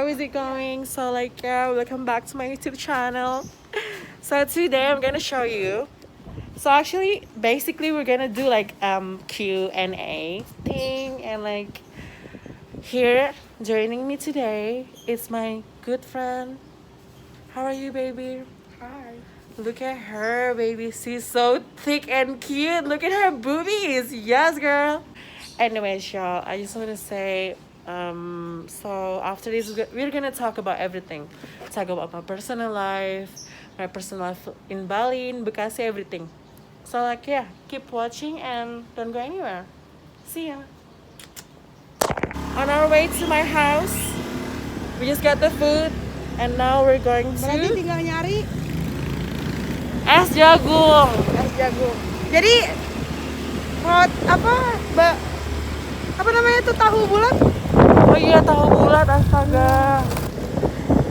how is it going? So like yeah, welcome back to my YouTube channel. So today I'm gonna show you. So actually, basically we're gonna do like Q&A thing, and like here joining me today is my good friend. How are you, baby? Hi. Look at her, baby. She's so thick and cute. Look at her boobies. Yes, girl. Anyways, y'all, I just want to say, so after this, we're gonna talk about everything. Talk about my personal life in Bali, in Bekasi, everything. So like, yeah, keep watching and don't go anywhere. See ya. On our way to my house, we just got the food, and now we're going Berarti to tinggal nyari es jagung. es jagung. Jadi hot apa namanya tuh tahu bulat? Oh iya, tahu bulat, astaga.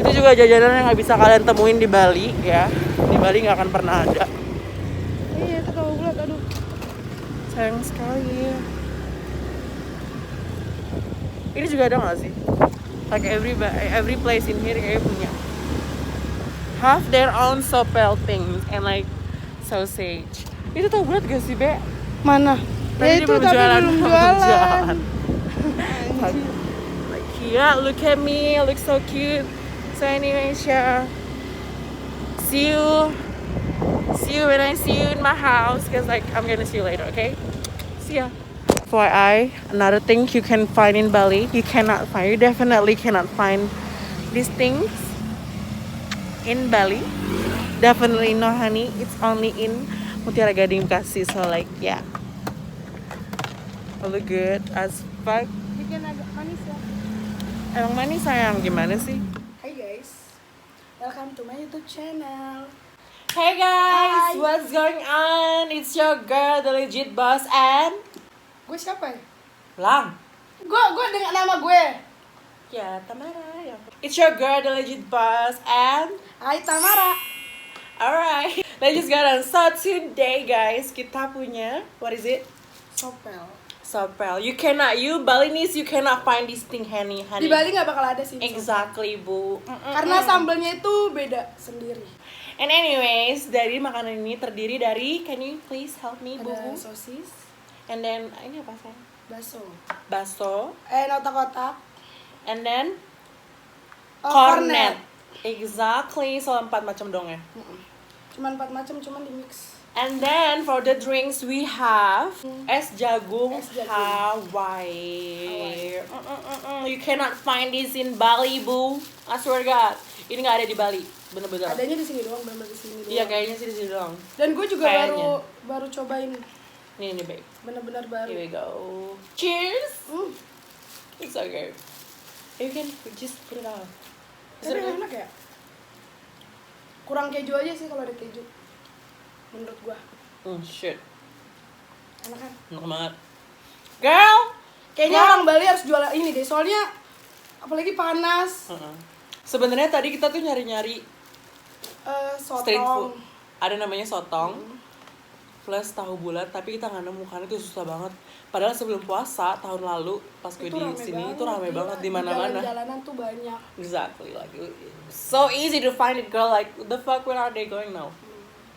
Itu juga jajanan yang nggak bisa kalian temuin di Bali ya. Di Bali nggak akan pernah ada. Iya itu tahu bulat, aduh. Sayang sekali. Ini juga ada nggak sih? Like every place in here kayak punya. Have their own sopel things and like sausage. Itu tahu bulat gak sih, Be? Mana? Tadi dia Ya itu tapi belum jualan. Like yeah, look at me, I look so cute. So anyways, yeah. See you when I see you in my house, cause like I'm gonna see you later, okay? See ya. FYI, another thing you can find in Bali, you definitely cannot find these things in Bali. Definitely no honey, it's only in Mutiara Gading Bekasi. So like yeah, I look good as fuck. Bikin agak manis ya. Emang manis sayang, gimana sih? Hai guys, welcome to my YouTube channel. Hey guys, Hi. what's going on? It's your girl, the legit boss, and Gue siapa ya? Lang. Gue dengan nama gue. Ya, Tamara. Ya. It's your girl, the legit boss, and Hai Tamara. alright. Let's just get on. So today, guys, kita punya what is it? Sopel. Sopel. You Balinese, you cannot find this thing, honey. Di Bali nggak bakal ada sih. Exactly, bu. Karena sambelnya itu beda sendiri. And anyways, dari makanan ini terdiri dari, can you please help me, bu? Ada sosis, And then ini apa sih? bakso, Baso. otak-otak, And then cornet. Exactly, so 4 macam dong ya. Cuman 4 macam, cuman di mix. And then for the drinks we have es jagung, Es jagung. Hawaii. You cannot find this in Bali, bu. I swear God, ini nggak ada di Bali, bener-bener. Adanya di sini doang, benar di sini doang. Iya, kayaknya sih di sini doang. Dan gue juga Kayaknya. baru cobain, Nih babe. benar-benar baru. Here we go. Cheers. Hmm. It's so good. You can just put it out. Tapi enak ya. Kurang keju aja sih kalau ada keju. Menurut gua. Shit. Enak kan? Enak banget. Girl. Kayaknya orang Bali harus jual ini deh, soalnya apalagi panas. Sebenarnya tadi kita tuh nyari-nyari street food. Sotong. Ada namanya sotong plus tahu bulat, tapi kita nggak nemu karena itu susah banget. Padahal sebelum puasa tahun lalu pas gue di sini itu rame banget di mana-mana. Jalanan tuh banyak. Exactly, like so easy to find it, girl. Like the fuck, where are they going now?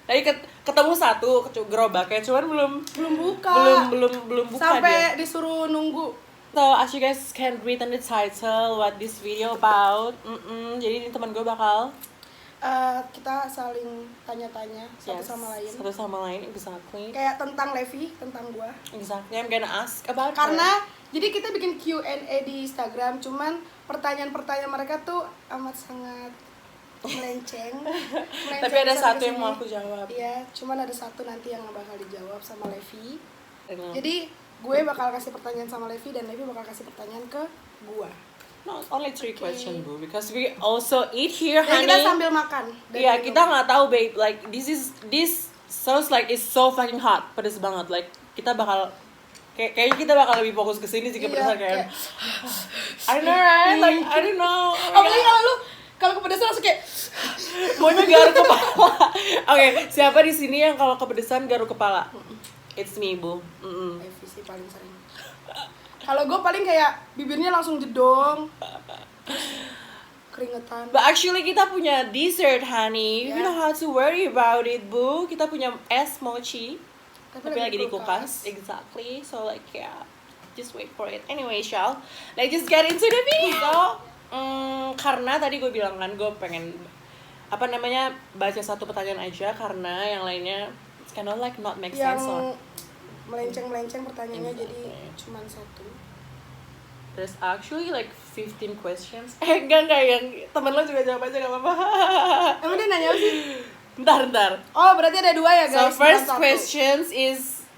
Tadi ketemu satu gerobaknya, cuman belum buka. belum buka Sampai dia. disuruh nunggu. So as you guys can read on the title what this video about. Jadi ini teman gue bakal Kita saling tanya-tanya satu sama lain. Exactly. Kayak tentang Levi, tentang gua. Exactly, I'm gonna ask about Karena jadi kita bikin Q&A di Instagram, cuman pertanyaan-pertanyaan mereka tuh amat sangat melenceng. Tapi ada satu yang mau aku jawab. Iya, cuman ada satu nanti yang bakal dijawab sama Levi. Jadi gue bakal kasih pertanyaan sama Levi dan Levi bakal kasih pertanyaan ke gua. No, only 3 questions, boo, because we also eat here, Dan honey. kita sambil makan. Iya, kita nggak tahu, babe. Like this sauce like is so fucking hot, pedes banget. Like kita bakal kayaknya kita bakal lebih fokus ke sini sih kepedesan kayak. I know, right? Like I don't know. Apalagi kalau kepedesan langsung kayak maunya garuk kepala. Oke, siapa di sini yang kalau kepedesan garuk kepala? It's me, bu. Levi sih paling sering. Kalau gue paling kayak bibirnya langsung jedong. keringetan. But actually kita punya dessert, honey. You Yeah. don't have to worry about it, boo. Kita punya es mochi. Tapi lagi di kulkas. kulkas. Exactly. So like yeah, just wait for it. Anyway, Shal, let's just get into the video. Karena tadi gue bilang kan gue pengen baca satu pertanyaan aja karena yang lainnya it's kind of like not make sense. Yang melenceng pertanyaannya Exactly. jadi cuman satu. There's actually like 15 questions. Enggak yang temen lo juga jawab aja gak apa-apa. Emang dia nanya apa sih? Bentar. Oh, berarti ada 2 ya, So guys. first bukan 1. questions is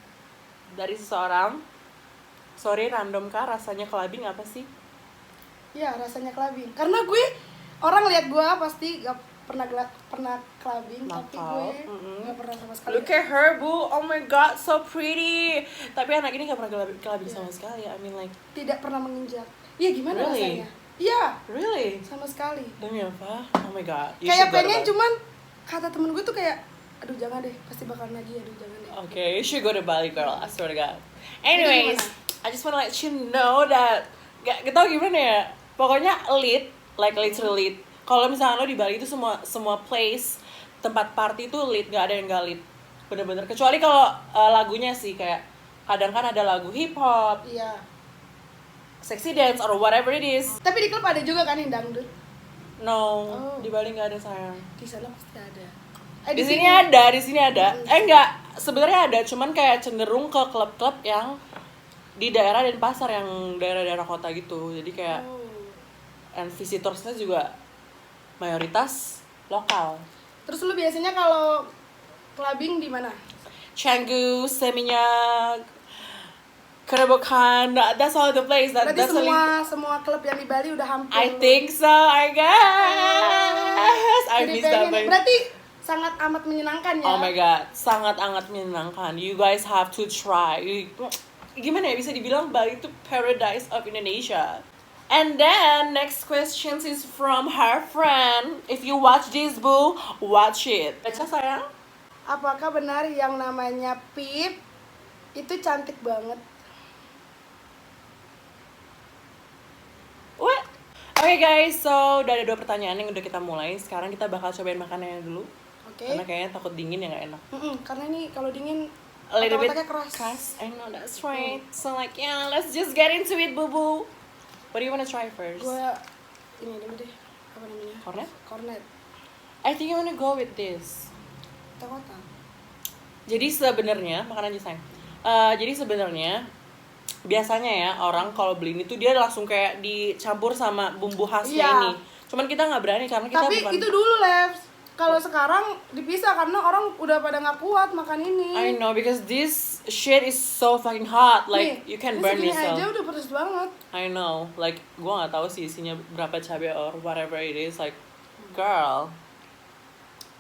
dari seseorang. Sorry, random kah? Rasanya clubbing apa sih? Iya, rasanya clubbing. Karena gue orang lihat gue pasti gak pernah clubbing, tapi gue gak pernah sama sekali. Look at her, boo. Oh my god, so pretty. Tapi anak ini gak pernah clubbing sama sekali. I mean like Tidak pernah menginjak. Iya, gimana Really? rasanya? Iya, really? sama sekali. Demi apa? Oh my god. You Kayak should go to pengen Bali. cuman kata temen gue tuh kayak aduh jangan deh, pasti bakalan lagi, aduh jangan deh. Okay, you should go to Bali, girl. I swear to God. Anyways, I just wanna let you know that gak tau gimana ya. Pokoknya lit, like literally lit. Kalau misalnya lo di Bali itu semua place tempat party itu lit, gak ada yang gak lit. Bener-bener. Kecuali kalau lagunya sih kayak kadang kan ada lagu hip hop, Iya. sexy dance or whatever it is. Tapi di klub ada juga kan yang dangdut. No, Oh. di Bali nggak ada sayang. Di sana pasti ada. Di sini ada. Enggak, sebenarnya ada, cuman kayak cenderung ke klub-klub yang di daerah dan pasar yang daerah-daerah kota gitu. Jadi kayak Oh. and visitorsnya juga mayoritas lokal. Terus lu biasanya kalau clubbing di mana? Canggu, Seminyak, Kerobokan, that's all the place. Berarti That's only- semua klub yang di Bali udah hampir. I think so, I guess. I Jadi miss that place. berarti sangat amat menyenangkan ya. Oh my god, sangat amat menyenangkan. You guys have to try. Gimana ya bisa dibilang Bali itu paradise of Indonesia. And then next question is from her friend. If you watch this, boo, watch it. Baca sayang. Apakah benar yang namanya Pip itu cantik banget? What? Okay guys, so udah ada 2 pertanyaan yang udah kita mulai. Sekarang kita bakal cobain makanannya dulu. Oke. Karena kayaknya takut dingin ya nggak enak. Karena ini kalau dingin A little bit otak-otaknya keras. I know that's right. So like yeah, let's just get into it, boo boo. What do you wanna try first? Gue ini dulu deh. Apa namanya? Cornet? Cornet. I think I wanna go with this. Otak-otak. Jadi sebenarnya makan aja sayang. Jadi sebenarnya biasanya ya orang kalau beli ini tuh dia langsung kayak dicampur sama bumbu khasnya Iya. ini. Cuman kita nggak berani karena kita Tapi bukan. itu dulu, Lev. Kalau sekarang dipisah karena orang udah pada nggak kuat makan ini. I know because this shit is so fucking hot. Like Nih, you can ini burn segini yourself. aja udah pedes banget. I know. Like gua nggak tahu sih isinya berapa cabai or whatever it is. Like girl,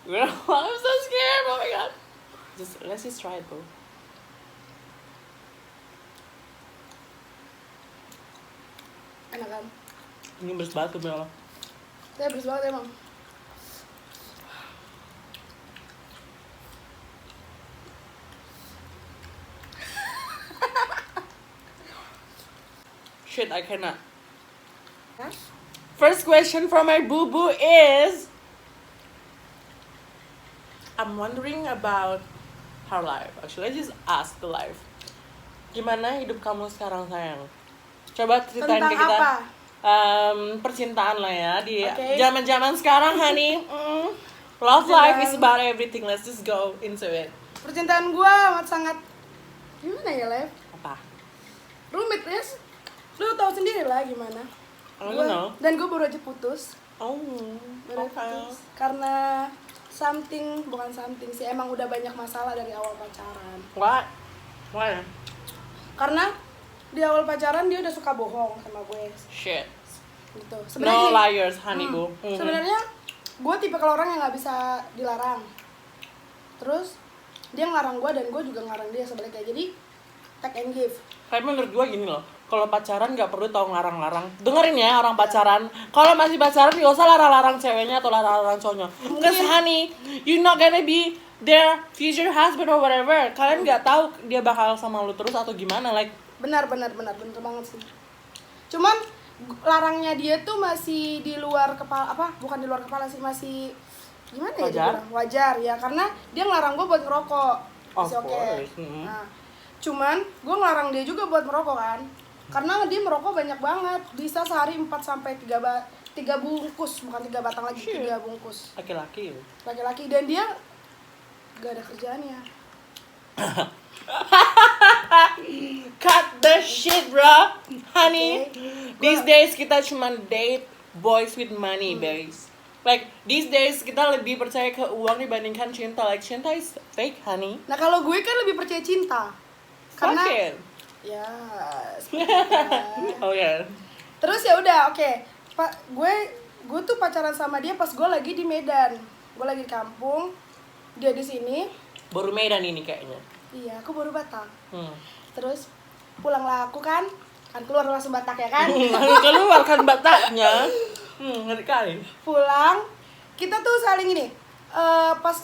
I'm so scared. Oh my god. Let's just try it, bro. Enak kan? Ini beres banget tuh bener. Tapi pedes banget emang. Shit, I cannot. Hah? First question from my boo boo is, I'm wondering about her life. Actually, I just ask the life. Gimana hidup kamu sekarang sayang? Coba ceritain Tentang ke kita. apa? Percintaan lah ya di Oke. zaman-zaman sekarang, honey. Love life is about everything. Let's just go into it. Percintaan gue amat sangat gimana ya, Lev? Apa? Rumit, Res. Lu tahu sendiri lah gimana. I don't know. Dan gue baru aja putus. Oh, Baru okay. putus. Karena bukan something sih, emang udah banyak masalah dari awal pacaran. What? Why? Karena di awal pacaran dia udah suka bohong sama gue Shit. gitu. No gini, liars, honey boo. sebenarnya gue tipe kalau orang yang nggak bisa dilarang. Terus dia ngelarang gue dan gue juga ngelarang dia sebaliknya. Jadi take and give. Tapi menurut gue gini loh, kalau pacaran nggak perlu tahu ngarang-larang. Dengerin ya orang pacaran. Kalau masih pacaran nggak usah larang-larang ceweknya atau larang-larang cowoknya. Because honey, you not gonna be their future husband or whatever. Kalian nggak tahu dia bakal sama lu terus atau gimana. Like Benar banget sih. Cuman larangnya dia tuh masih di luar kepala, apa bukan di luar kepala sih, masih gimana ya dibilang? Wajar ya, karena dia ngelarang gue buat ngerokok. Masih oke. Nah, cuman gue ngelarang dia juga buat merokok kan, karena dia merokok banyak banget, bisa sehari 4 sampai 3 bungkus, bukan 3 batang lagi, 3 bungkus. Laki-laki dan dia gak ada kerjaannya. Cut the shit, bro, honey. These days kita cuma date boys with money, guys. Like these days kita lebih percaya ke uang dibandingkan cinta. Like cinta is fake, honey. Nah kalau gue kan lebih percaya cinta. Karena ya. Oh ya. Terus ya udah, oke. Gue tuh pacaran sama dia pas gue lagi di Medan. Gue lagi di kampung, dia di sini. Baru Medan ini kayaknya. Iya, aku baru Batak. Terus pulanglah aku kan keluar langsung Batak ya kan? Keluar kan Bataknya. Ngeri kali. Pulang, kita tuh saling ini. Pas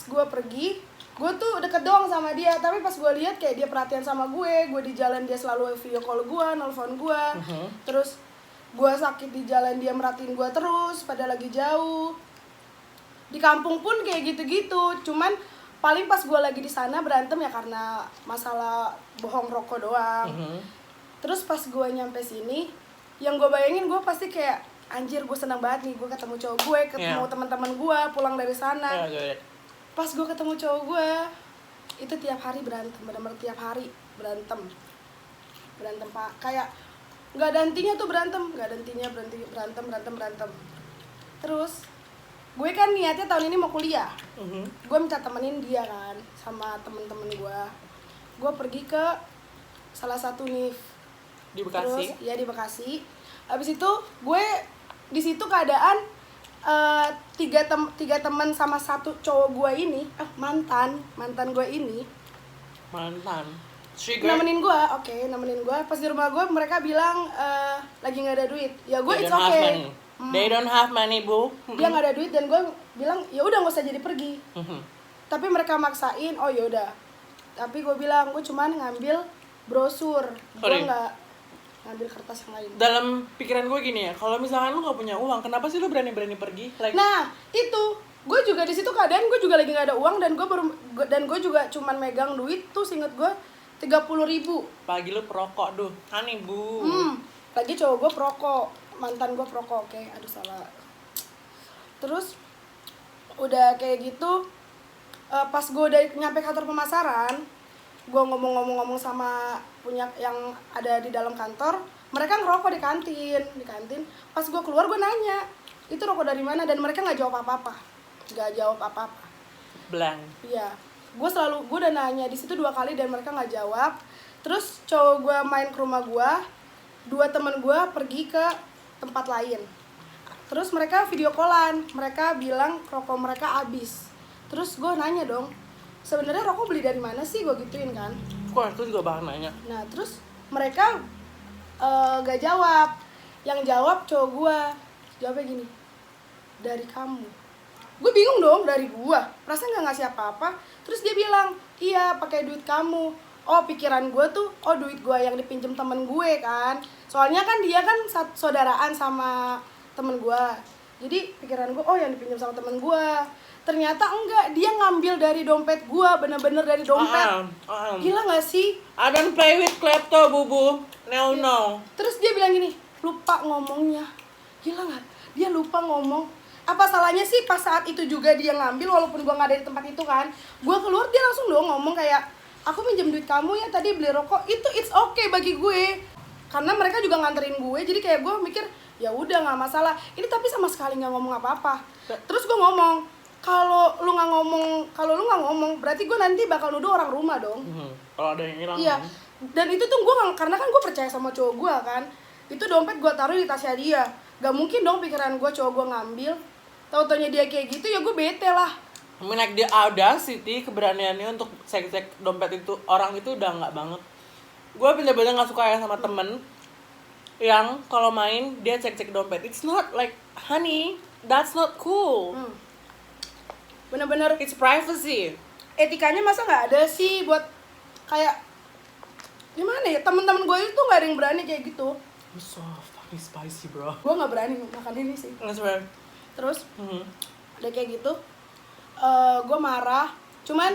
gue pergi, gue tuh deket doang sama dia. Tapi pas gue lihat kayak dia perhatian sama gue di jalan dia selalu video call gue, nelfon gue. Terus gue sakit di jalan dia merhatiin gue terus, padahal lagi jauh. Di kampung pun kayak gitu-gitu. Cuman paling pas gue lagi di sana berantem ya karena masalah bohong rokok doang. Terus pas gue nyampe sini, yang gue bayangin gue pasti kayak anjir, gue senang banget nih, gue ketemu cowok gue, ketemu teman-teman gue pulang dari sana. Pas gue ketemu cowok gue, itu tiap hari berantem, benar-benar tiap hari berantem pak, kayak nggak ada hentinya tuh berantem, nggak ada hentinya, berantem. Terus gue kan niatnya tahun ini mau kuliah, gue minta temenin dia kan sama temen-temen gue pergi ke salah satu NIF di Bekasi. Terus ya di Bekasi. Abis itu gue di situ keadaan tiga teman sama satu cowok gue ini, mantan gue ini nemenin gue pas di rumah gue. Mereka bilang lagi nggak ada duit. Ya gue it's okay. They don't have money, bu. Dia nggak ada duit dan gue bilang ya udah nggak usah jadi pergi. Tapi mereka maksain, oh ya udah. Tapi gue bilang gue cuman ngambil brosur, gue nggak ngambil kertas yang lain. Dalam pikiran gue gini ya, kalau misalkan lu nggak punya uang, kenapa sih lu berani pergi? Like... Nah itu gue juga di situ keadaan gue juga lagi nggak ada uang dan gue juga cuman megang duit tuh, seinget gue 30.000. Pagi lu perokok duh, honey bu. Lagi cowok gue perokok, mantan gue perokok, oke, aduh salah. Terus udah kayak gitu, pas gue udah nyampe kantor pemasaran, gue ngomong sama punya yang ada di dalam kantor, mereka ngerokok di kantin. Pas gue keluar gue nanya, itu rokok dari mana, dan mereka nggak jawab apa-apa. Blank. Iya, gue udah nanya di situ 2 kali dan mereka nggak jawab. Terus cowok gue main ke rumah gue, 2 temen gue pergi ke tempat lain. Terus mereka video callan, mereka bilang rokok mereka habis. Terus gue nanya dong, sebenarnya rokok beli dari mana sih, gue gituin kan. Kok itu juga bakal nanya. Nah terus mereka gak jawab. Yang jawab cowok gue, jawabnya gini, dari kamu. Gue bingung dong, dari gue, perasaan gak ngasih apa-apa. Terus dia bilang, iya pakai duit kamu. Oh pikiran gue tuh, oh duit gue yang dipinjem temen gue kan. Soalnya kan dia kan saudaraan sama temen gue. Jadi pikiran gue, oh yang dipinjam sama temen gue. Ternyata enggak, dia ngambil dari dompet gue, bener-bener dari dompet. Gila gak sih? I don't play with klepto, bubu. No. Terus dia bilang gini, lupa ngomongnya. Gila gak? Dia lupa ngomong. Apa salahnya sih pas saat itu juga dia ngambil, walaupun gue gak ada di tempat itu kan. Gue keluar, dia langsung dong ngomong kayak, aku minjem duit kamu ya tadi beli rokok. Itu it's okay bagi gue. Karena mereka juga nganterin gue, jadi kayak gue mikir, ya udah gak masalah. Ini tapi sama sekali gak ngomong apa-apa. Terus gue ngomong, kalau lu nggak ngomong, berarti gue nanti bakal nuduh orang rumah dong. Kalau ada yang hilang. Iya. Dan itu tuh karena kan gue percaya sama cowok gue kan. Itu dompet gue taruh di tasnya dia. Gak mungkin dong pikiran gue cowok gue ngambil. Tau-taunya dia kayak gitu, ya gue bete lah. Like the audacity, keberaniannya untuk cek dompet itu, orang itu udah nggak banget. Gue bener-bener nggak suka ya sama temen yang kalau main dia cek dompet. It's not like, honey, that's not cool. Bener-bener it's privacy. Etikanya masa nggak ada sih buat kayak gimana ya, temen-temen gue itu nggak ada yang berani kayak gitu. I'm so fucking It's spicy bro. Gue nggak berani makan ini sih. That's right. Terus Mhm. udah kayak gitu, gue marah. Cuman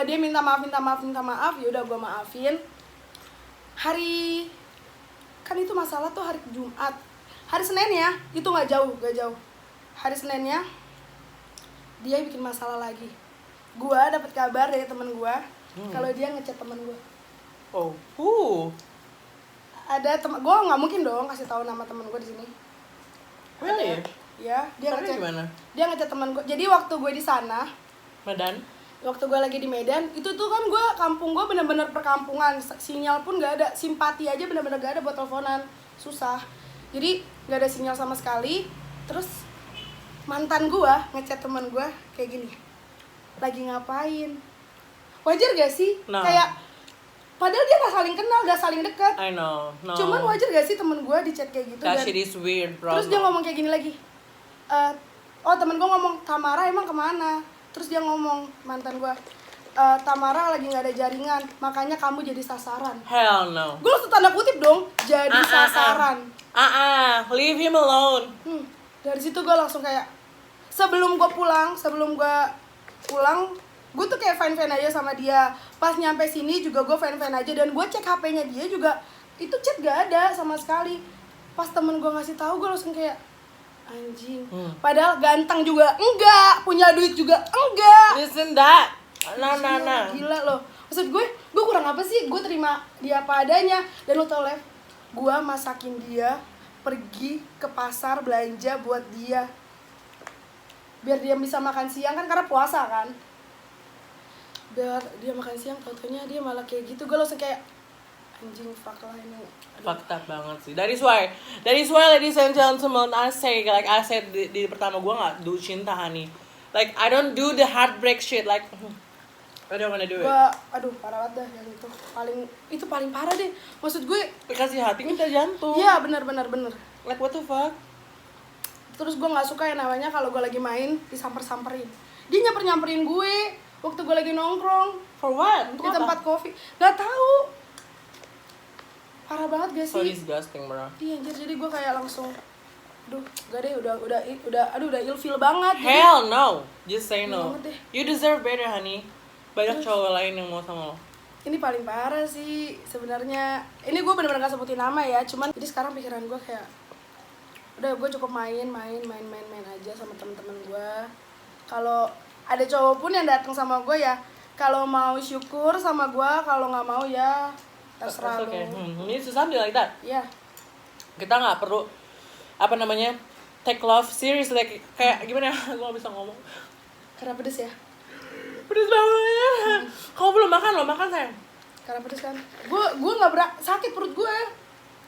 dia minta maaf, ya udah gue maafin. Hari kan itu masalah tuh hari Jumat, hari Senin ya, itu gak jauh. Hari Seninnya dia bikin masalah lagi. Gue dapet kabar dari temen gue kalau dia ngechat temen gue. Oh, Ada temen gue, nggak mungkin dong kasih tahu nama temen gue di sini. really? Ya, dia Tapi ngechat. gimana? Dia ngechat temen gue. Jadi waktu gue di sana, Medan? waktu gue lagi di Medan, itu tuh kan gue kampung gue bener-bener perkampungan, sinyal pun gak ada, simpati aja bener-bener gak ada buat teleponan, susah. Jadi gak ada sinyal sama sekali. Terus mantan gue ngechat teman gue kayak gini, lagi ngapain? Wajar gak sih? No. Kayak padahal dia gak saling kenal, gak saling dekat. I know. No. Cuman wajar gak sih temen gue di chat kayak gitu? That Dan shit is weird, bro. terus dia ngomong kayak gini lagi, temen gue ngomong, Tamara emang kemana? Terus dia ngomong, mantan gue, Tamara lagi gak ada jaringan, makanya kamu jadi sasaran. Hell no. Gue langsung tanda kutip dong, jadi sasaran. Leave him alone. Dari situ gue langsung kayak, sebelum gue pulang, gue tuh kayak fine-fine aja sama dia. Pas nyampe sini juga gue fine-fine aja, dan gue cek HP-nya dia juga, itu chat gak ada sama sekali. Pas temen gue ngasih tahu, gue langsung kayak, anjing. Padahal ganteng juga enggak, punya duit juga enggak. Listen that. Nah. Gila loh. Maksud gue kurang apa sih? Gue terima dia apa adanya. Dan lo tau, Lev, gue masakin dia, pergi ke pasar belanja buat dia, biar dia bisa makan siang kan, karena puasa kan. Biar dia makan siang, tau-taunya dia malah kayak gitu. Gue langsung kayak, anjing, fuck lah ini. Fucked up banget sih. That is why, ladies and gentlemen, I said di pertama gue nggak do cinta, honey. Like I don't do the heartbreak shit. Like I don't wanna do it. Aduh, parah banget dah yang itu paling parah deh. Maksud gue, Dikasih hati minta jantung. iya benar. Like what the fuck? Terus gue nggak suka yang namanya kalau gue lagi main disamperin. Dia nyamperin gue waktu gue lagi nongkrong For what? di tempat kopi. Gak tahu. Parah banget gak So sih? disgusting, bro. Iya anjir, jadi gue kayak langsung, aduh, gak deh, udah ilfeel banget. Hell no. Just say no. Banget deh. You deserve better, honey. Banyak cowok lain yang mau sama lo. Ini paling parah sih sebenarnya. Ini gue bener-bener gak sebutin nama ya, cuman jadi sekarang pikiran gue kayak, udah gue cukup main aja sama temen-temen gue. Kalau ada cowok pun yang datang sama gue ya, kalau mau syukur sama gue, kalau nggak mau ya terserah lu. Okay. Ini something like that. Iya. Kita nggak perlu take love serious, like kayak gimana ya? Gue nggak bisa ngomong. Karena pedes ya. Pedes banget. Kamu belum makan, lo makan sayang. Karena pedes kan. Gue nggak sakit perut gue.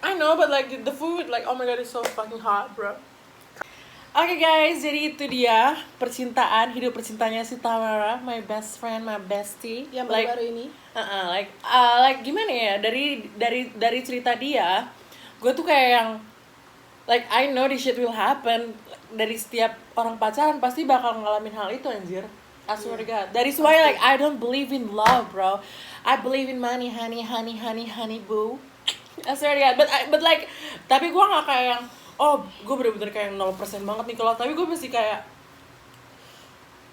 I know, but like the food, like oh my god, it's so fucking hot, bro. Oke guys, jadi itu dia hidup percintanya si Tamara, my best friend, my bestie. Yang like, baru ini. Like gimana ya, dari cerita dia, gue tuh kayak yang like I know this shit will happen. Dari setiap orang pacaran pasti bakal ngalamin hal itu, anjir. I swear to God. That is why like I don't believe in love, bro. I believe in money, honey, boo. I swear to God. But like, tapi gue nggak kayak yang, oh gue bener-bener kayak 0% banget nih kalau, tapi gue masih kayak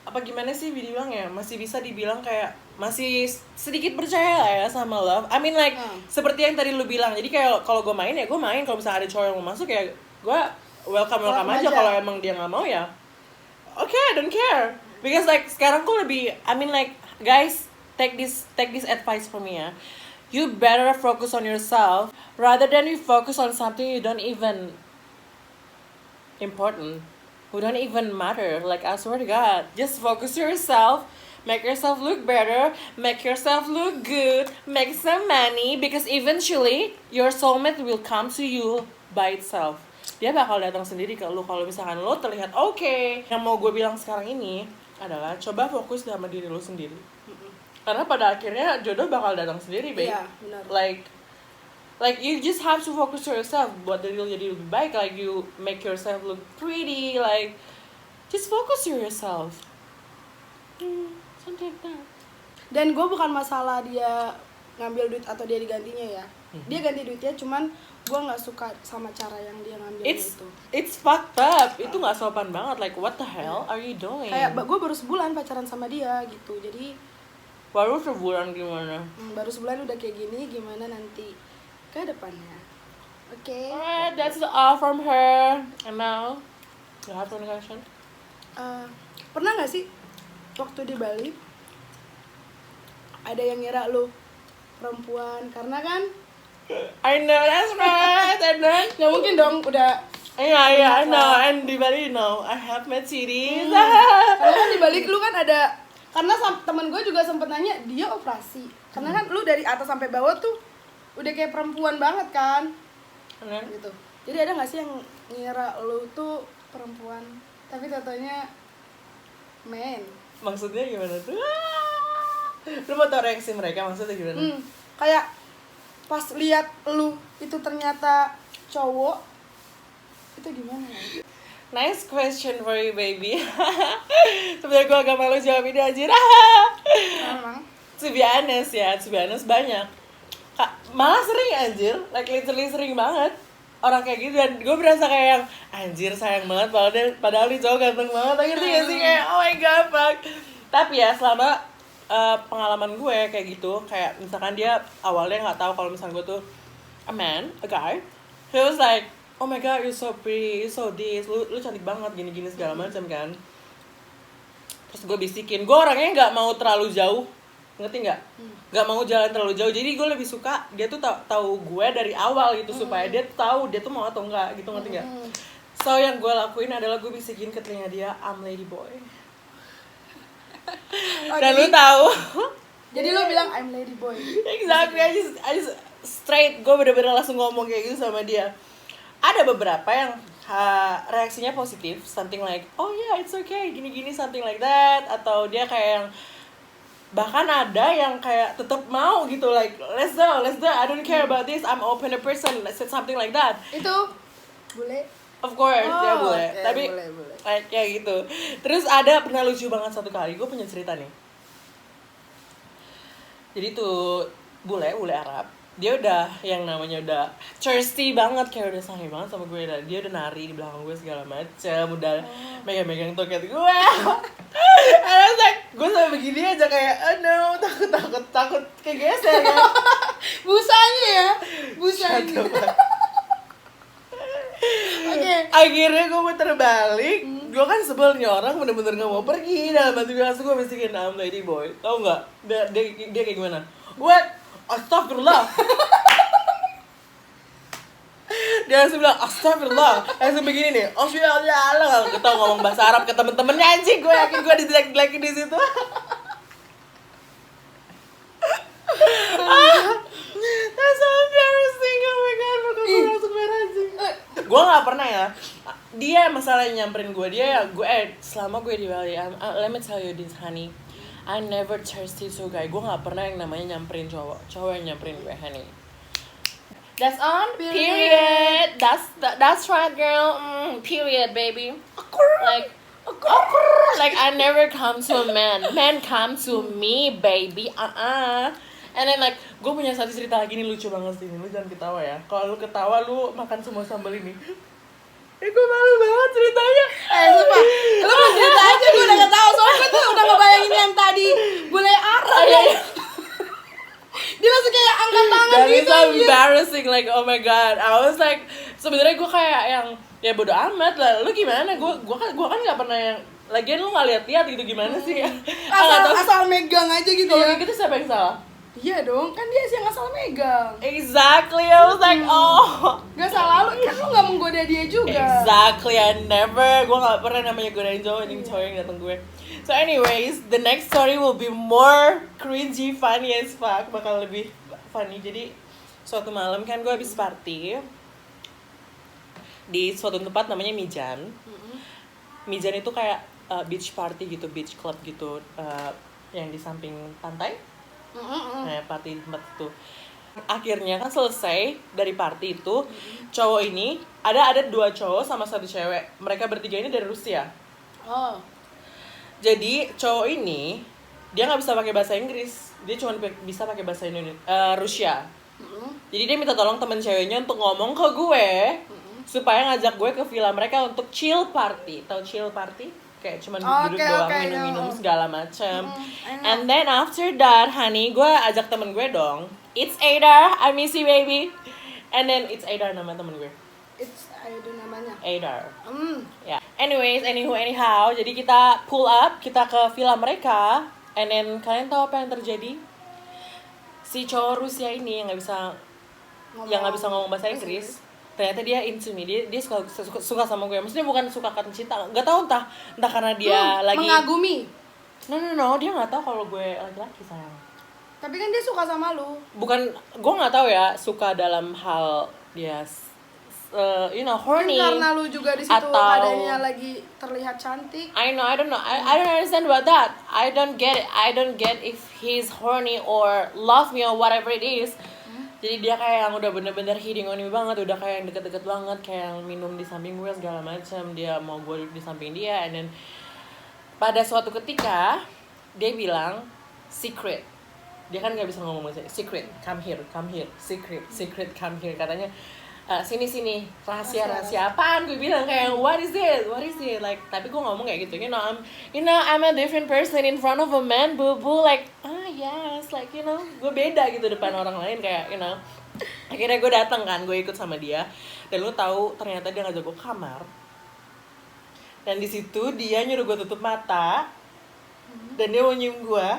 apa gimana sih dibilang ya, masih bisa dibilang kayak masih sedikit percaya lah ya sama love. I mean like seperti yang tadi lu bilang, jadi kayak kalau gue main ya gue main, kalau misalnya ada cowok yang mau masuk ya gue welcome aja. Kalau emang dia nggak mau ya okay, I don't care, because like sekarang gue lebih, I mean like guys, take this advice from me ya. You better focus on yourself rather than you focus on something you don't even important, who don't even matter. Like I swear to God, just focus yourself, make yourself look better, make yourself look good, make some money, because eventually your soulmate will come to you by itself. Dia bakal datang sendiri ke lu kalau misalkan lu terlihat oke. Yang mau gue bilang sekarang ini adalah coba fokus sama diri lu sendiri, karena pada akhirnya jodoh bakal datang sendiri, babe. Iya, benar. Like you just have to focus on yourself buat diri lo jadi lebih baik. Like you make yourself look pretty, like just focus on yourself. Something like that. Dan gue bukan masalah dia ngambil duit atau dia digantinya ya. Dia ganti duitnya, cuman gue nggak suka sama cara yang dia ngambil itu. It's fucked up. Itu nggak sopan banget. Like what the hell are you doing? Kayak gue baru sebulan pacaran sama dia gitu, jadi baru sebulan gimana? baru sebulan udah kayak gini, gimana nanti ke depannya. Oke. Alright, that's all from her. And now, you have any question? Pernah nggak sih waktu di Bali ada yang ngira lu perempuan karena kan I know, that's right. And then, nggak mungkin dong udah yeah, I know. And di Bali, you know, I have my titties. karena kan di Bali lu kan ada, karena temen gue juga sempet nanya dia operasi karena kan lu dari atas sampai bawah tuh udah kayak perempuan banget kan. And then, Gitu. Jadi ada nggak sih yang ngira lu tuh perempuan tapi tatonya men? maksudnya gimana tuh? Lu mau tau reaksi mereka maksudnya gimana? Kayak pas lihat lu itu ternyata cowok, itu gimana ya? Nice question for you, baby. Sebenernya gue agak malu jawab ini anjir. Emang? To be honest banyak. Malah sering anjir, like literally sering banget orang kayak gitu. Dan gue berasa kayak yang anjir sayang banget padahal nih cowok ganteng banget. Ngerti gak sih, kayak oh my god fuck. Tapi ya selama pengalaman gue kayak gitu, kayak misalkan dia awalnya nggak tahu kalau misalkan gue tuh a guy, he was like oh my god you're so pretty, you're so this, lu cantik banget gini segala macam kan. Terus gue bisikin, gue orangnya nggak mau terlalu jauh, ngerti nggak mau jalan terlalu jauh, jadi gue lebih suka dia tuh tahu gue dari awal gitu, supaya dia tahu dia tuh mau atau enggak gitu, ngerti nggak? So yang gue lakuin adalah gue bisikin ke telinga dia, I'm lady boy. Dan lu tahu? Jadi lu bilang I'm lady boy. Exactly, I just straight, gue bener-bener langsung ngomong kayak gitu sama dia. Ada beberapa yang reaksinya positif, something like oh yeah it's okay gini something like that, atau dia kayak yang bahkan ada yang kayak tetap mau gitu, like let's go I don't care about this, I'm open a person, let's say something like that. Itu boleh? Of course ya boleh, okay, tapi boleh. kayak gitu. Terus ada pernah lucu banget satu kali, gue punya cerita nih. Jadi tuh bule Arab, dia udah yang namanya udah thirsty banget, kayak udah sange banget sama gue. Dia udah nari di belakang gue segala macam, udah megang toket gue. And I was like, gue sama begini aja kayak oh no, takut kayak geser kan. Busanya. Okay. Akhirnya gue muter balik, gue kan sebel nih orang bener-bener gak mau pergi. Dalam hati gue langsung gue bisikin I'm lady boy, tau gak? Dia kayak gimana? What? Astagfirullah. Dia langsung bilang astagfirullah, langsung begini nih, astagfirullah. Kita ngomong bahasa Arab ke temen-temennya anjing, gue yakin gue dijelek-jelekin di situ. That's so embarrassing, oh my god, gue langsung merah anjing. Gue nggak pernah ya, dia masalahnya nyamperin gue, selama gue di Bali, let me tell you this honey, I never thirsty to guy. Gue nggak pernah yang namanya nyamperin cowok yang nyamperin gue, honey. That's on period. That's right, girl. Period, baby. Like I never come to a man come to me, baby. And then like gue punya satu cerita lagi nih, lucu banget sih ini. Lu jangan ketawa ya. Kalau lu ketawa lu makan semua sambal ini. Gue malu banget ceritanya. Sumpah, lu mau cerita aja, gue udah ketawa. Soalnya gue tuh udah ngebayangin yang tadi bule Arab ya. Dia langsung kayak angkat tangan That gitu. is so embarrassing, like oh my god. I was like, sebenarnya gue kayak yang ya bodo amat lah. Lu gimana? Gue kan nggak pernah yang lagian lu nggak lihat gitu gimana sih ya? Asal megang aja gitu kalau ya. gitu siapa yang salah? Iya dong, kan dia sih yang asal megang. Exactly, I was like oh. Gak salah lu, kan lu gak menggoda dia juga. Exactly, gue gak pernah namanya godain cowok, yang cowok yang datang gue. So anyways, the next story will be more cringy, funny as fuck, bakal lebih funny. Jadi suatu malam kan gue habis party di suatu tempat namanya Mijan. Mijan itu kayak beach party gitu, beach club gitu, yang di samping pantai. Nah, party di tempat itu. Akhirnya kan selesai dari party itu, cowok ini ada 2 cowok sama 1 cewek. Mereka bertiga ini dari Rusia. Oh. Jadi cowok ini dia nggak bisa pakai bahasa Inggris, dia cuma bisa pakai bahasa Rusia. Jadi dia minta tolong temen ceweknya untuk ngomong ke gue supaya ngajak gue ke villa mereka untuk chill party. Tahu chill party? Kayak cuman duduk doang, minum-minum segala macem. And then after that, honey, gue ajak temen gue dong. It's Ada, I miss you baby. And then it's Ada nama temen gue. It's Ada namanya. Ada. Ya. Anyways, anyhow, jadi kita pull up, kita ke villa mereka. And then kalian tahu apa yang terjadi? Si cowok Rusia ini yang nggak bisa ngomong bahasa Inggris, ternyata dia into me, dia suka sama gue. Maksudnya bukan suka karena cinta, nggak tahu entah karena dia lagi mengagumi. No, dia nggak tahu kalau gue laki-laki sayang. Tapi kan dia suka sama lu. Bukan, gue nggak tahu ya suka dalam hal dia horny. Mungkin karena lu juga di situ adanya lagi terlihat cantik. I don't know. I don't understand about that. I don't get if he's horny or love me or whatever it is. Jadi dia kayak yang udah bener-bener hitting on me banget, udah kayak yang deket-deket banget, kayak yang minum di samping gue segala macam. Dia mau gue duduk di samping dia, and then pada suatu ketika dia bilang secret. Dia kan nggak bisa ngomong bahasa secret, come here, secret, come here, katanya sini rahasia apaan, gue bilang kayak what is it like, tapi gue ngomong kayak gitu, I'm a different person in front of a man, boo, like yes, like gue beda gitu depan orang lain, kayak akhirnya gue datang kan, gue ikut sama dia, dan lu tahu ternyata dia ngajak gue kamar, dan di situ dia nyuruh gue tutup mata, dan dia mau nyium gue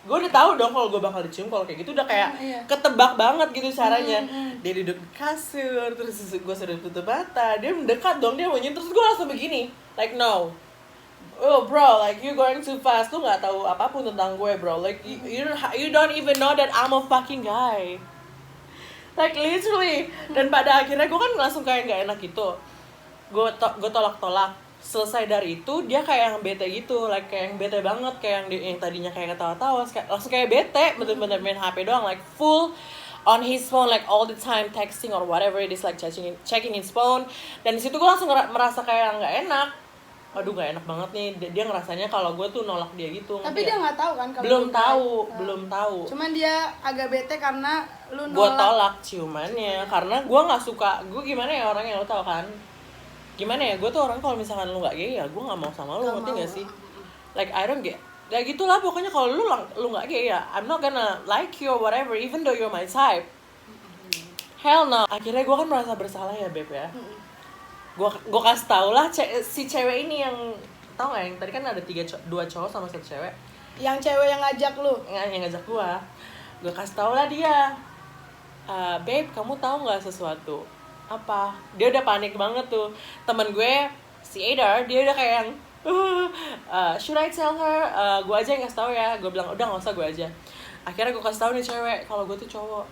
udah tahu dong kalau gue bakal dicium, kalau kayak gitu udah kayak ketebak banget gitu caranya. Dia duduk di kasur, terus gue sudah tutup mata, dia mendekat dong, dia mau nyium, terus gue langsung begini, like no, oh bro, like you going too fast, lu nggak tahu apapun tentang gue bro, like you don't even know that I'm a fucking guy, like literally. Dan pada akhirnya gue kan langsung kayak nggak enak gitu, gue tolak. Selesai dari itu dia kayak yang bete gitu, like kayak yang bete banget, kayak yang tadinya kayak ketawa-tawa langsung kayak bete, bener-bener main HP doang, like full on his phone, like all the time texting or whatever it is, like checking his phone. Dan di situ gue langsung merasa kayak nggak enak, aduh nggak enak banget nih, dia ngerasanya kalau gue tuh nolak dia gitu. Tapi dia nggak tahu kan kalau belum tahu cuman dia agak bete karena lu nolak. Gue tolak ciumannya karena gue nggak suka, gue gimana ya orangnya, lo tau kan gimana ya, gue tuh orang kalau misalkan lu nggak gay ya gue nggak mau sama lu, ngerti nggak sih, like I don't get, ya gitulah pokoknya. Kalau lu nggak gay ya I'm not gonna like you or whatever, even though you're my type. Hell no. Akhirnya gue kan merasa bersalah ya beb ya, gue kasih tau lah si cewek ini yang tau nggak, yang tadi kan ada 2 cowok sama 1 cewek, yang cewek yang ngajak lu, yang ngajak gue kasih tau lah dia, babe kamu tahu nggak sesuatu apa. Dia udah panik banget tuh, temen gue si Ada, dia udah kayak yang should I tell her, gue aja yang kasih tau ya. Gue bilang udah nggak usah, gue aja. Akhirnya gue kasih tau nih cewek kalau gue tuh cowok.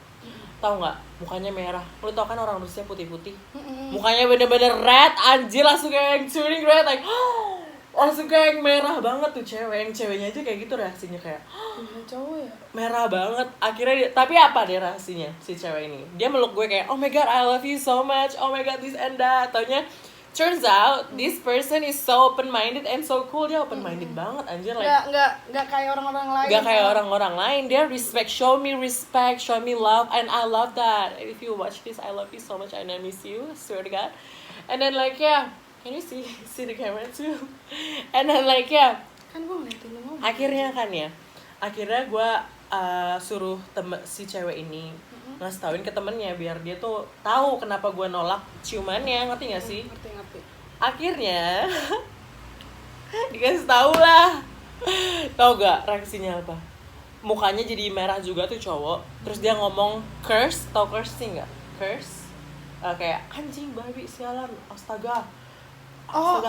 Tahu nggak, mukanya merah. Lu tau kan orang Rusia putih-putih, mukanya bener-bener red, anjir, langsung kayak yang turning red, like langsung kayak merah banget tuh cewek. Yang ceweknya aja kayak gitu reaksinya, kayak cowok ya, merah banget. Akhirnya tapi apa deh reaksinya si cewek ini, dia meluk gue kayak oh my god I love you so much, oh my god this and that. Taunya turns out this person is so open minded and so cool. Dia open minded banget anjir, like nggak kayak orang-orang lain, nggak kayak orang-orang lain. Dia show me respect, show me love, and I love that. If you watch this, I love you so much and I miss you, swear to god. And then like can you see the camera too? And then like kan gue ngeliatin lu ngomong. Akhirnya gue suruh si cewek ini ngasih tauin ke temennya biar dia tuh tahu kenapa gue nolak ciumannya, ngerti nggak sih? Ngerti. Akhirnya dikasih tahu lah, tau gak reaksinya apa? Mukanya jadi merah juga tuh cowok. Terus dia ngomong curse, tau curse sih nggak? Curse kayak anjing, babi, sialan, astaga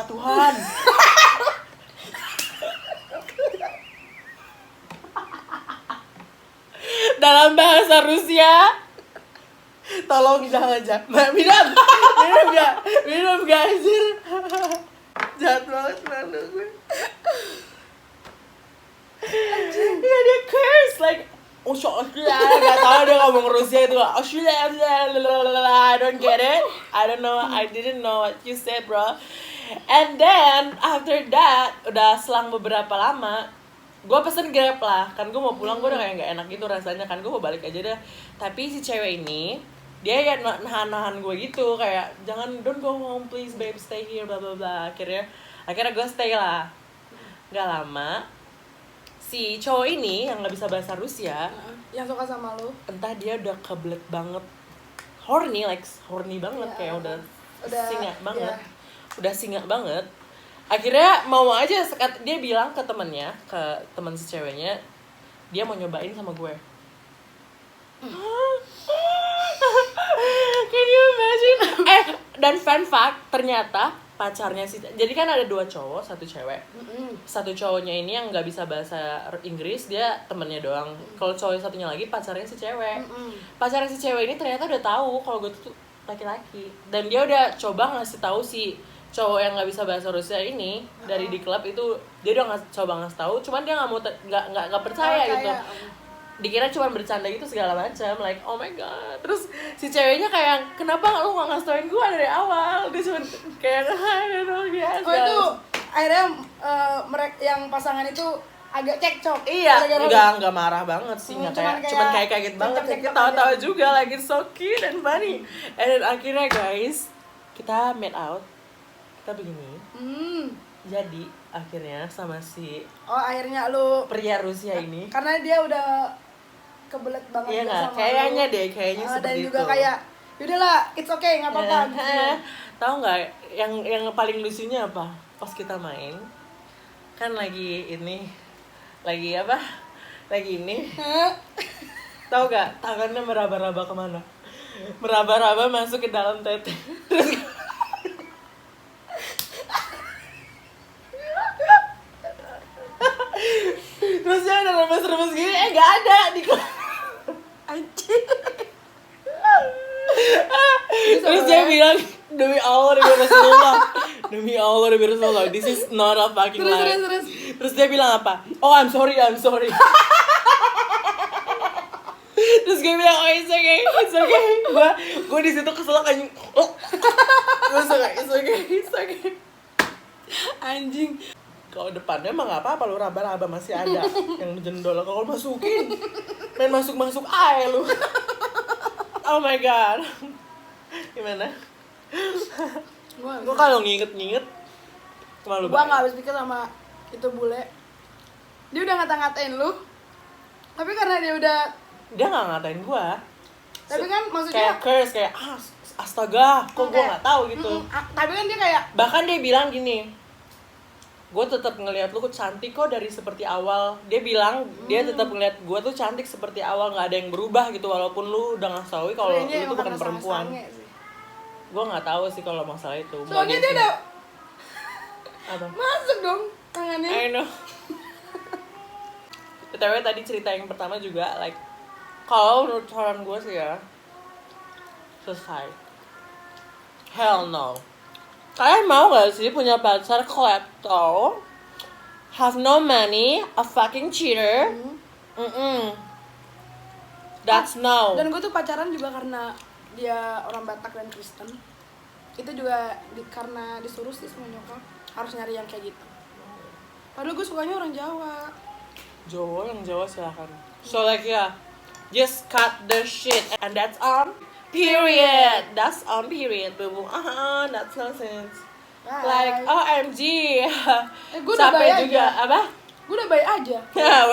Tuhan. Dalam bahasa Rusia, tolong jangan minum gak anjir. Jahat banget lalu gue. Ya dia curse like gak tau dia ngomong Rusia itu. I don't get it, I don't know, I didn't know what you said bro. And then after that, udah selang beberapa lama, gue pesen Grab lah, kan gue mau pulang, gue udah kayak nggak enak gitu rasanya kan, gue mau balik aja dah. Tapi si cewek ini dia ya nahan gue gitu, kayak jangan, don't go home please babe, stay here bla bla bla. Akhirnya gue stay lah. Nggak lama si cowok ini yang nggak bisa bahasa Rusia, yang suka sama lu, entah dia udah kebelet banget, horny banget, ya, kayak udah singa banget, udah singa banget. Akhirnya mau aja dia bilang ke temennya, ke teman si ceweknya, dia mau nyobain sama gue. Can you imagine? Dan fun fact, ternyata pacarnya sih, jadi kan ada 2 cowok 1 cewek. Satu cowoknya ini yang nggak bisa bahasa Inggris, dia temennya doang. Kalau cowok satunya lagi pacarnya si cewek. Pacarnya si cewek ini ternyata udah tahu kalau gue tuh laki-laki, dan dia udah coba ngasih tahu si cowok yang nggak bisa bahasa Rusia ini dari di klub itu, dia udah coba ngasih tahu, cuman dia nggak mau nggak percaya gitu. Dikira cuma bercanda gitu segala macam, like oh my god. Terus si ceweknya kayak, kenapa lu nggak ngasih tauin gue dari awal? Dia cuma kayak I don't know, biasa. Oh itu akhirnya mereka yang pasangan itu agak cekcok. Iya, enggak marah banget sih, enggak cuman kayak kaget banget. Kita tahu-tahu juga lagi so cute and funny. And then akhirnya guys, kita made out. Kita begini. Jadi akhirnya sama si akhirnya lu pria Rusia ini, karena dia udah kebelet banget. iya nggak, kayaknya lu. Kayaknya seperti dan juga itu. Kayak yaudahlah, it's okay, nggak apa-apa gitu. Tahu nggak yang paling lucunya apa? Pas kita main kan lagi ini, lagi apa? Lagi ini. Tahu nggak, tangannya meraba-raba kemana? Meraba-raba masuk ke dalam tete. Terus dia ada remes-remes gini, nggak ada di Anjing. Terus dia bilang, demi Allah demi Rasulullah, this is not a fucking lie. Terus dia bilang apa? Oh I'm sorry. Terus gue bilang, oh it's okay. Gue di situ kesel kan. It's okay. Anjing. Kalau depannya emang nggak apa-apa, lu raba-raba masih ada yang jendol. Kalau masukin, main masuk aja lu. Oh my god. Gimana? Gue kalau nginget malu banget. Gue nggak habis pikir sama itu bule. Dia udah ngata-ngatain lu, tapi karena dia nggak ngatain gue. Tapi kan maksudnya kayak curse, kayak astaga, kok gue nggak tahu gitu. Tapi kan dia kayak, bahkan dia bilang gini, gue tetap ngelihat lu cantik kok dari seperti awal. Dia bilang dia tetap ngelihat gue tuh cantik seperti awal, nggak ada yang berubah gitu, walaupun lu udah ngasih tau kalau lu tuh bukan perempuan. Gue nggak tahu sih kalau masalah itu. Soalnya dia udah apa? Masuk dong tangannya. I know. Tapi tadi cerita yang pertama juga, like kalau menurut saran gue sih ya, selesai. Hell no. Kalian mau gak sih punya pacar klepto, have no money, a fucking cheater? That's no. Dan gue tuh pacaran juga karena dia orang Batak dan Kristen. Itu juga karena disuruh sih sama nyokap harus nyari yang kayak gitu. Padahal gue sukanya orang Jawa. Yang Jawa silahkan. So like just cut the shit and that's on. Period. That's on period. Boo. That's nonsense. Bye. Like OMG. Gue udah capek bayar juga aja. apa? Gue udah baik aja.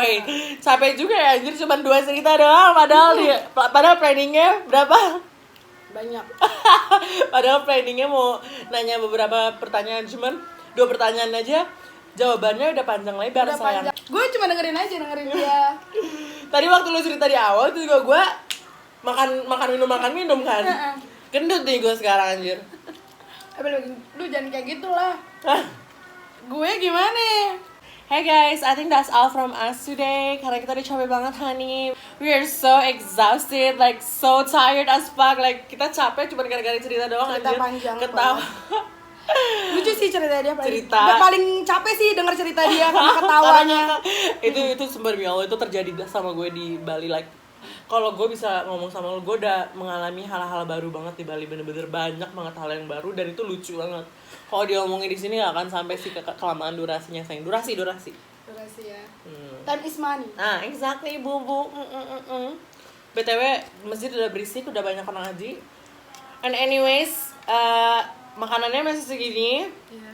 Wait. Capek juga ya anjir, cuma 2 cerita doang padahal planningnya berapa? Banyak. Padahal planningnya mau nanya beberapa pertanyaan, cuman 2 pertanyaan aja jawabannya udah panjang lebar. Udah sayang. Gue cuma dengerin dia. Tadi waktu lu cerita di awal itu juga gue makan minum kan. Gendut nih gue sekarang anjir. Lu jangan kayak gitulah. Gue gimana? Hey guys, I think that's all from us today. Karena kita udah capek banget, honey. We are so exhausted, like so tired as fuck. Like kita capek cuma gara-gara cerita doang, cerita anjir. Panjang Ketawa. Lucu sih cerita dia. Cerita. Paling capek sih denger cerita dia karena ketawanya. itu sumber Allah itu terjadi sama gue di Bali. Like kalau gue bisa ngomong sama lo, gue udah mengalami hal-hal baru banget di Bali, bener-bener banyak banget hal yang baru dan itu lucu banget. Kalau diomongin di sini nggak akan sampai sih kelamaan durasinya, sayang. Durasi. Durasi ya. Hmm. Time is money. Nah, exactly, bubu. BTW, masjid udah berisik, udah banyak orang ngaji. And anyways, makanannya masih segini. Iya.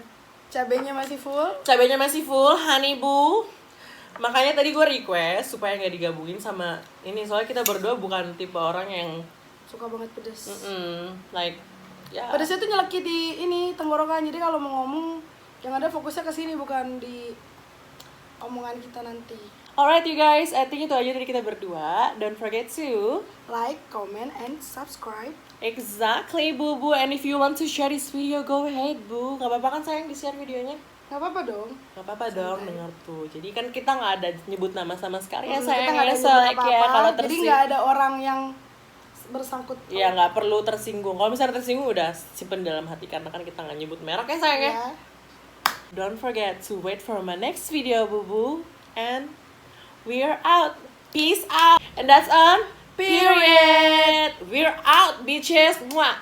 Cabenya masih full. Cabenya masih full, honey bu. Makanya tadi gue request supaya nggak digabungin sama ini. Soalnya kita berdua bukan tipe orang yang Suka banget pedes. like, ya. Pedesnya tuh nyelekit di ini tenggorokan. Jadi kalau mau ngomong yang ada fokusnya ke sini bukan di omongan kita nanti. Alright you guys, I think itu aja dari kita berdua. Don't forget to Like, comment, and subscribe. exactly bu. And if you want to share this video, go ahead bu. Gak apa-apa kan sayang di share videonya? Gak apa-apa dong. Gak apa-apa dong, denger tuh. Jadi kan kita nggak ada nyebut nama sama sekali ya Kita sayang nggak ya, ada so nyebut like ya apa-apa, kalau jadi tersinggung. nggak ada orang yang bersangkut. Ya nggak perlu tersinggung. Kalau misalnya tersinggung udah simpen dalam hati karena kan kita nggak nyebut merek ya sayang ya. Ya. Don't forget to wait for my next video, boo. And we're out. Peace out. And that's on period. We're out, bitches. Mwah.